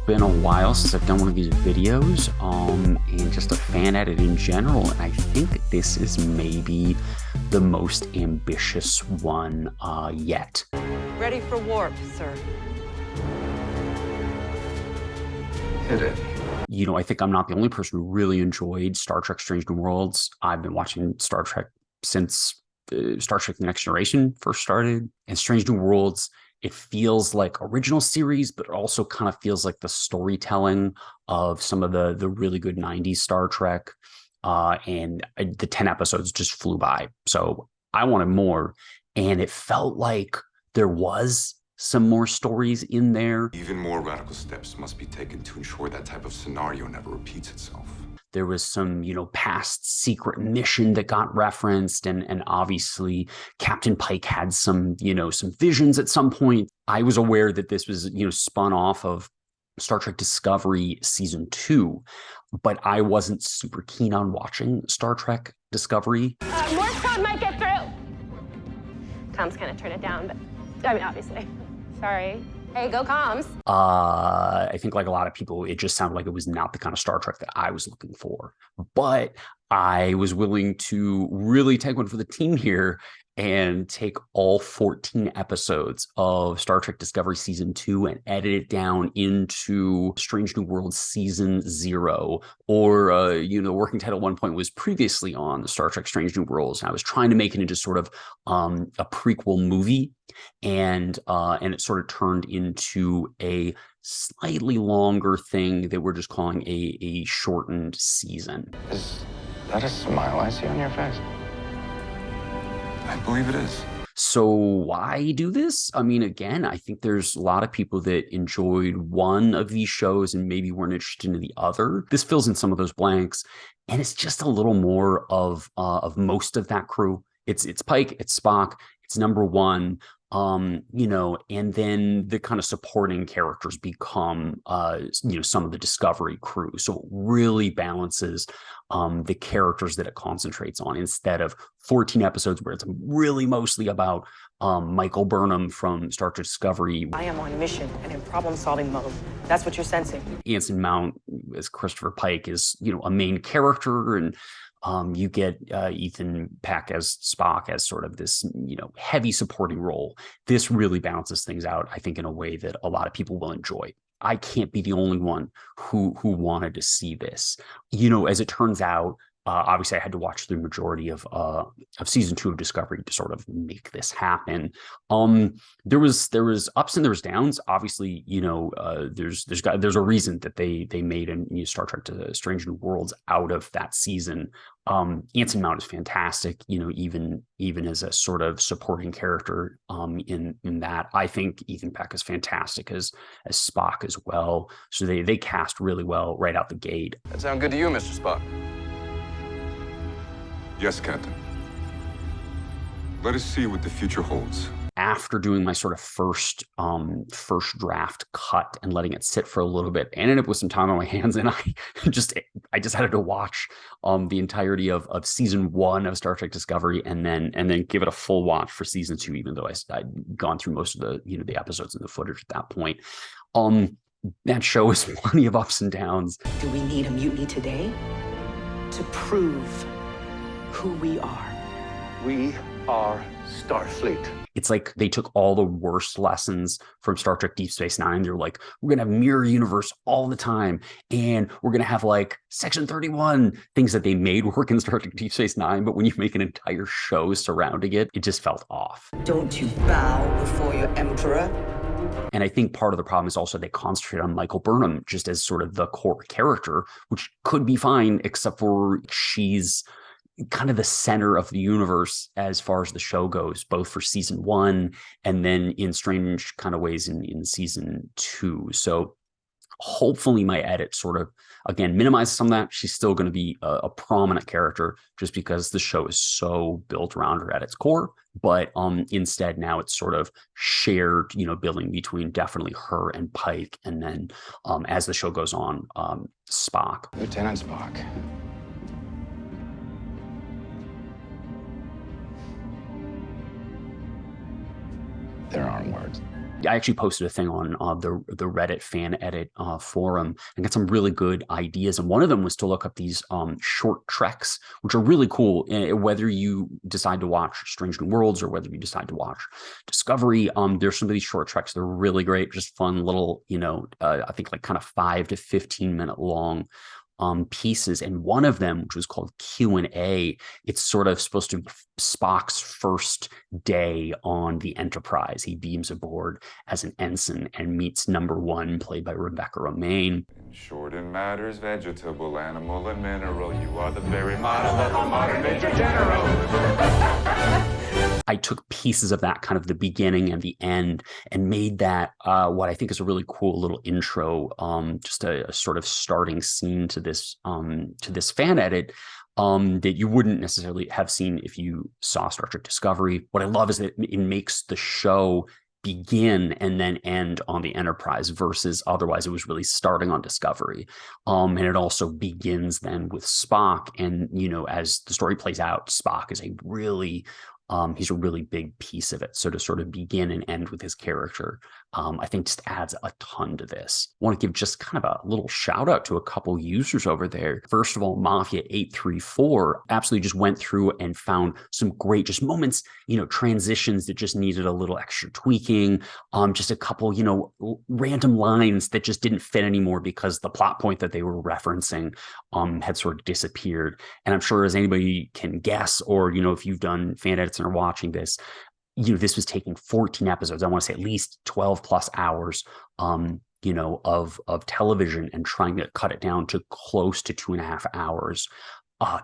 been a while since I've done one of these videos, and just a fan edit in general. And I think this is maybe the most ambitious one yet. Ready for warp, sir. Hit it. You know, I think I'm not the only person who really enjoyed Star Trek Strange New Worlds. I've been watching Star Trek since Star Trek The Next Generation first started. And Strange New Worlds, it feels like original series, but it also kind of feels like the storytelling of some of the really good 90s Star Trek. The 10 episodes just flew by. So I wanted more. And it felt like there was some more stories in there. Even more radical steps must be taken to ensure that type of scenario never repeats itself. There was some, past secret mission that got referenced, and obviously Captain Pike had some visions at some point. I was aware that this was, spun off of Star Trek Discovery Season 2, but I wasn't super keen on watching Star Trek Discovery. Morse code might get through. Tom's kind of turn it down, but obviously. Sorry. Hey, go comms. I think like a lot of people, it just sounded like it was not the kind of Star Trek that I was looking for. But I was willing to really take one for the team here and take all 14 episodes of Star Trek Discovery Season 2 and edit it down into Strange New Worlds Season 0. Or, the working title at one point was previously on Star Trek Strange New Worlds. And I was trying to make it into sort of a prequel movie. And it sort of turned into a slightly longer thing that we're just calling a shortened season. Is that a smile I see on your face? I believe it is. So why do this? I mean, again, I think there's a lot of people that enjoyed one of these shows and maybe weren't interested in the other. This fills in some of those blanks, and it's just a little more of most of that crew. It's Pike, it's Spock, it's number one. And then the kind of supporting characters become, some of the Discovery crew. So it really balances the characters that it concentrates on instead of 14 episodes where it's really mostly about Michael Burnham from Star Trek Discovery. I am on mission and in problem-solving mode. That's what you're sensing. Anson Mount as Christopher Pike is, a main character, and you get Ethan Peck as Spock as sort of this, heavy supporting role. This really balances things out, I think, in a way that a lot of people will enjoy. I can't be the only one who wanted to see this. As it turns out, obviously I had to watch the majority of Season 2 of Discovery to sort of make this happen. There was ups and there was downs. Obviously, there's a reason that they made a Star Trek to Strange New Worlds out of that season. Anson Mount is fantastic, even as a sort of supporting character in that. I think Ethan Peck is fantastic as Spock as well. So they cast really well right out the gate. That sound good to you, Mr. Spock? Yes, Captain. Let us see what the future holds. After doing my sort of first draft cut and letting it sit for a little bit, I ended up with some time on my hands, and I just had to watch the entirety of Season 1 of Star Trek Discovery, and then give it a full watch for Season 2, even though I'd gone through most of the episodes and the footage at that point. That show has plenty of ups and downs. Do we need a mutiny today to prove who we are? We are Starfleet. It's like they took all the worst lessons from Star Trek Deep Space Nine. They're like, we're going to have mirror universe all the time. And we're going to have like Section 31, things that they made work in Star Trek Deep Space Nine. But when you make an entire show surrounding it, it just felt off. Don't you bow before your emperor? And I think part of the problem is also they concentrate on Michael Burnham just as sort of the core character, which could be fine, except for she's kind of the center of the universe as far as the show goes, both for Season 1 and then in strange kind of ways in Season 2. So hopefully my edit sort of, again, minimizes some of that. She's still going to be a prominent character just because the show is so built around her at its core. But instead now it's sort of shared, building between definitely her and Pike. And then as the show goes on, Spock. Lieutenant Spock. There aren't words. I actually posted a thing on the Reddit fan edit forum and got some really good ideas. And one of them was to look up these short treks, which are really cool. Whether you decide to watch Strange New Worlds or whether you decide to watch Discovery, there's some of these short treks. They're really great, just fun little, I think like kind of 5 to 15 minute long pieces. And one of them, which was called Q&A, it's sort of supposed to be Spock's first day on the Enterprise. He beams aboard as an ensign and meets number 1, played by Rebecca Romaine. In short, in matters vegetable, animal, and mineral, you are the very model of a modern Major General. I took pieces of that, kind of the beginning and the end, and made that what I think is a really cool little intro, just a sort of starting scene to this fan edit that you wouldn't necessarily have seen if you saw Star Trek Discovery. What I love is that it makes the show begin and then end on the Enterprise, versus otherwise it was really starting on Discovery. And it also begins then with Spock. And, as the story plays out, Spock is he's a really big piece of it. So to sort of begin and end with his character, I think just adds a ton to this. I want to give just kind of a little shout out to a couple users over there. First of all, Mafia834 absolutely just went through and found some great just moments, transitions that just needed a little extra tweaking. Just a couple, random lines that just didn't fit anymore because the plot point that they were referencing had sort of disappeared. And I'm sure, as anybody can guess, or, if you've done fan edits and are watching this, this was taking 14 episodes. I want to say at least 12 plus hours, of television, and trying to cut it down to close to 2.5 hours.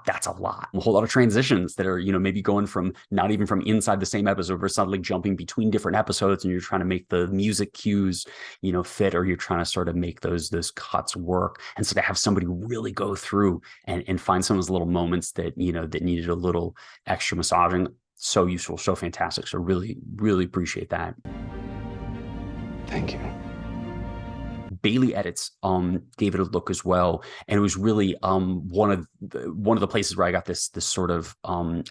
That's a lot. A whole lot of transitions that are, maybe going from not even from inside the same episode, but suddenly jumping between different episodes, and you're trying to make the music cues, fit, or you're trying to sort of make those cuts work. And so to have somebody really go through and find some of those little moments that, that needed a little extra massaging, so useful, so fantastic. So really, really appreciate that. Thank you. Bailey Edits gave it a look as well, and it was really one of the places where I got this sort of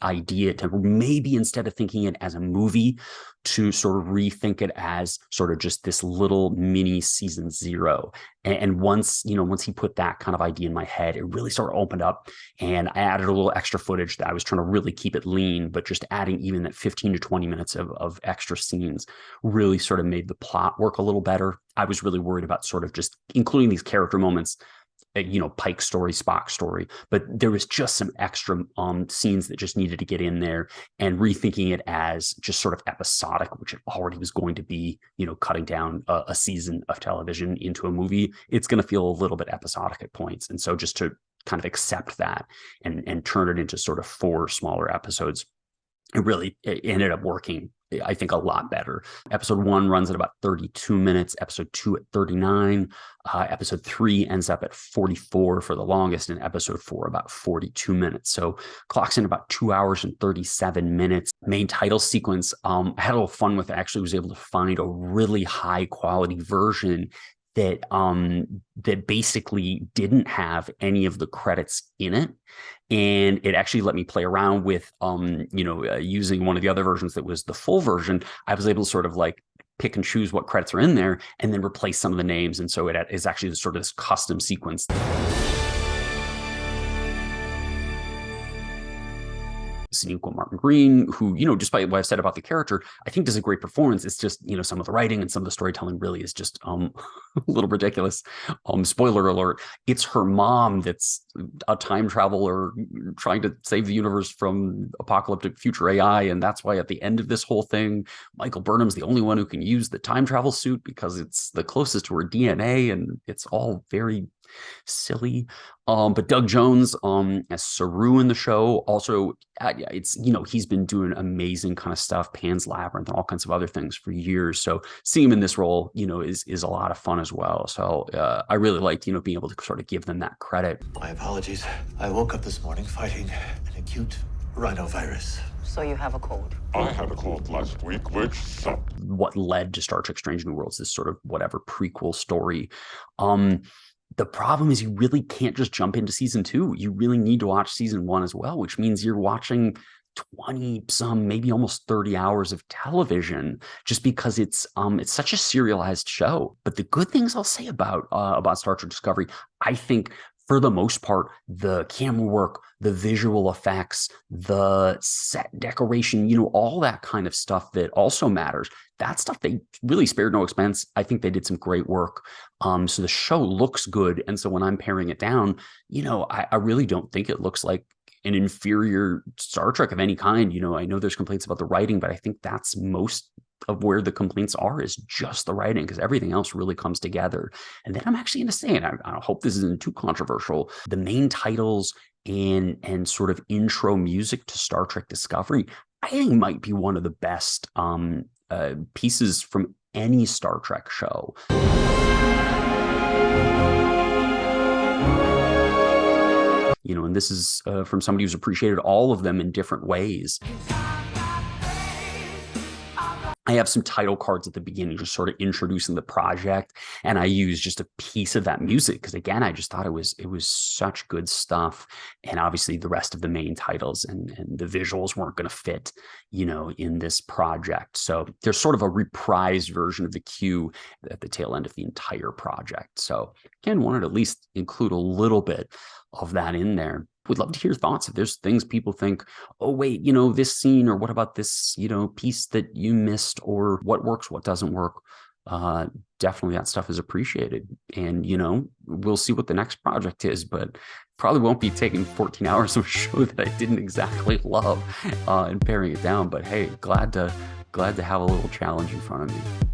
idea to maybe, instead of thinking it as a movie, to sort of rethink it as sort of just this little mini season 0. And once he put that kind of idea in my head, it really sort of opened up, and I added a little extra footage that I was trying to really keep it lean, but just adding even that 15 to 20 minutes of extra scenes really sort of made the plot work a little better. I was really worried about sort of just including these character moments, Pike story, Spock story, but there was just some extra scenes that just needed to get in there, and rethinking it as just sort of episodic, which it already was going to be, cutting down a season of television into a movie. It's going to feel a little bit episodic at points. And so just to kind of accept that and turn it into sort of 4 smaller episodes, it ended up working, I think, a lot better. Episode 1 runs at about 32 minutes, episode 2 at 39, episode 3 ends up at 44 for the longest, and episode 4 about 42 minutes. So clocks in about 2 hours and 37 minutes. Main title sequence, I had a little fun with it. I actually was able to find a really high quality version that basically didn't have any of the credits in it. And it actually let me play around with, using one of the other versions that was the full version. I was able to sort of like pick and choose what credits are in there and then replace some of the names. And so it is actually sort of this custom sequence. Sonequa Martin Green, who, despite what I've said about the character, I think does a great performance. It's just, some of the writing and some of the storytelling really is just a little ridiculous. Spoiler alert, it's her mom that's a time traveler trying to save the universe from apocalyptic future AI. And that's why at the end of this whole thing, Michael Burnham's the only one who can use the time travel suit because it's the closest to her DNA, and it's all very silly. But Doug Jones as Saru in the show, also it's he's been doing amazing kind of stuff, Pan's Labyrinth and all kinds of other things for years. So seeing him in this role is a lot of fun as well. So I really liked being able to sort of give them that credit. My apologies. I woke up this morning fighting an acute rhinovirus. So you have a cold. I had a cold last week, which sucked. What led to Star Trek Strange New Worlds, this sort of whatever prequel story. The problem is you really can't just jump into season 2. You really need to watch season 1 as well, which means you're watching 20 some, maybe almost 30 hours of television, just because it's such a serialized show. But the good things I'll say about Star Trek Discovery, I think for the most part, the camera work, the visual effects, the set decoration, all that kind of stuff that also matters, that stuff they really spared no expense. I think they did some great work. So the show looks good. And so when I'm paring it down, I really don't think it looks like an inferior Star Trek of any kind. I know there's complaints about the writing, but I think that's most of where the complaints are, is just the writing, because everything else really comes together. And then I'm actually going to say, and I hope this isn't too controversial, the main titles and sort of intro music to Star Trek Discovery, I think might be one of the best pieces from any Star Trek show. And this is from somebody who's appreciated all of them in different ways. I have some title cards at the beginning, just sort of introducing the project, and I use just a piece of that music because, again, I just thought it was such good stuff. And obviously, the rest of the main titles and the visuals weren't going to fit, in this project. So there's sort of a reprised version of the cue at the tail end of the entire project. So again, wanted to at least include a little bit of that in there. Would love to hear thoughts if there's things people think, oh, wait, this scene, or what about this, piece that you missed, or what works, what doesn't work. Definitely that stuff is appreciated. And, we'll see what the next project is, but probably won't be taking 14 hours of a show that I didn't exactly love and paring it down. But hey, glad to have a little challenge in front of me.